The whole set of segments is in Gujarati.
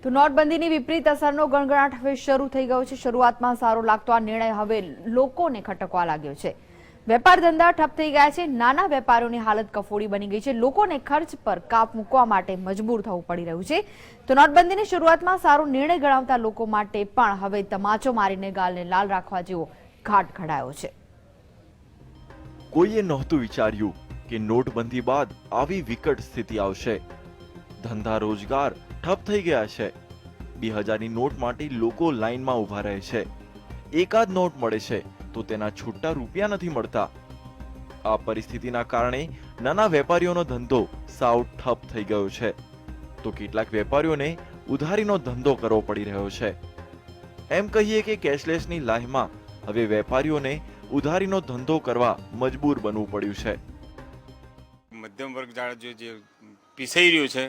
તો નોટબંધીની વિપરીત અસરનો ગણગણાટ હવે શરૂ થઈ ગયો છે। શરૂઆતમાં સારો લાગતો આ નિર્ણય હવે લોકોને ખટકવા લાગ્યો છે। વેપાર ધંધા ઠપ થઈ ગયા છે। નાના વેપારીઓની હાલત કફોડી બની ગઈ છે। લોકોને ખર્ચ પર કાપ મૂકવા માટે મજબૂર થવું પડી રહ્યું છે। તો નોટબંધીની શરૂઆતમાં સારો નિર્ણય ગણાવતા લોકો માટે પણ હવે તમાચો મારીને ગાલને લાલ રાખવા જેવો ઘાટ ઘડાયો છે। કોઈએ નહોતું વિચાર્યું કે નોટબંધી બાદ આવી વિકટ સ્થિતિ આવશે। ધંધા રોજગાર ઠપ થઈ ગયા છે। 2000ની નોટ માટે લોકો લાઈનમાં ઊભા રહે છે। એકાદ નોટ મળે છે તો તેના છૂટા રૂપિયા નથી મળતા। આ પરિસ્થિતિના કારણે નાના વેપારીઓનો ધંધો સાવ ઠપ થઈ ગયો છે, તો કેટલાક વેપારીઓને ઉધારીનો ધંધો કરવો પડી રહ્યો છે। એમ કહીએ કે કેશલેસની લાહીમાં હવે વેપારીઓને ઉધારીનો ધંધો કરવા મજબૂર બનવું પડ્યું છે। મધ્યમ વર્ગ જે પીસાઈ રહ્યું છે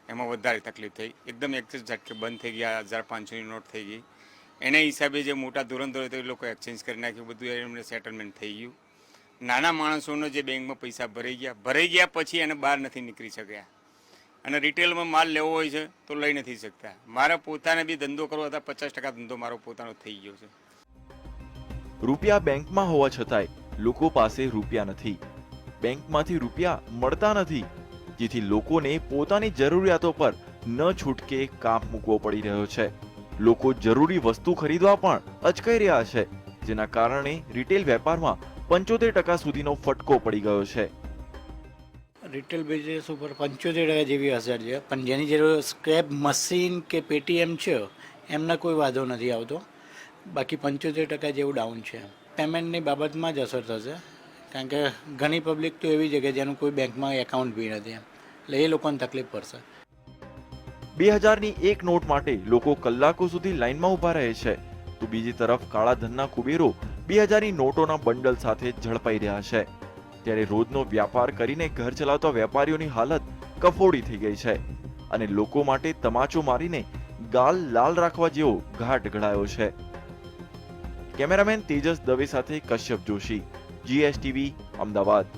એમાં વધારે તકલીફ થઈ। એકદમ એક ઝટકે બંધ થઈ ગયા। 1500ની નોટ થઈ ગઈ। એના હિસાબે જે મોટા ધોરણધોરે તો એ લોકો એક્સચેન્જ કરી નાખ્યું, બધું એમને સેટલમેન્ટ થઈ ગયું। નાના માણસોને જે બેંકમાં પૈસા ભરાઈ ગયા પછી એને બહાર નથી નીકળી શક્યા, અને રિટેલમાં માલ લેવો હોય છે તો લઈ નથી શકતા। મારા પોતાને બી ધંધો કરવો હતા, 50% ધંધો મારો પોતાનો થઈ ગયો છે। રૂપિયા બેંકમાં હોવા છતાંય લોકો પાસે રૂપિયા નથી। બેંકમાંથી રૂપિયા મળતા નથી, જેથી લોકોને પોતાની જરૂરિયાતો પર ન છૂટકે કાપ મૂકવો પડી રહ્યો છે। લોકો જરૂરી વસ્તુ ખરીદવા પણ અચકાઈ રહ્યા છે, જેના કારણે રિટેલ વેપારમાં 75% સુધીનો ફટકો પડી ગયો છે। રિટેલ બિઝનેસ ઉપર 75% જેવી અસર છે, પણ જેની જરૂર સ્ક્રેપ મશીન કે પેટીએમ છે એમને કોઈ વાંધો નથી આવતો। બાકી 75% જેવું ડાઉન છે। પેમેન્ટની બાબતમાં જ અસર થશે, કારણ કે ઘણી પબ્લિક તો એવી છે કે જેનું કોઈ બેંકમાં એકાઉન્ટ બી નથી, એટલે એ લોકોને તકલીફ પડશે। 2000ની એક નોટ માટે લોકો કલાકો સુધી લાઈનમાં ઊભા રહે છે, તો બીજી તરફ કાળા ધનના કુબેરો 2000ની નોટોના બંડલ સાથે ઝડપાઈ રહ્યા છે। ત્યારે રોજનો વ્યાપાર કરીને ઘર ચલાવતા વેપારીઓની હાલત કફોડી થઈ ગઈ છે, અને લોકો માટે તમાચો મારીને ગાલ લાલ રાખવા જેવો ઘાટ ઘડાયો છે। કેમેરામેન તેજસ દવે સાથે કશ્યપ જોશી, GSTV, અમદાવાદ।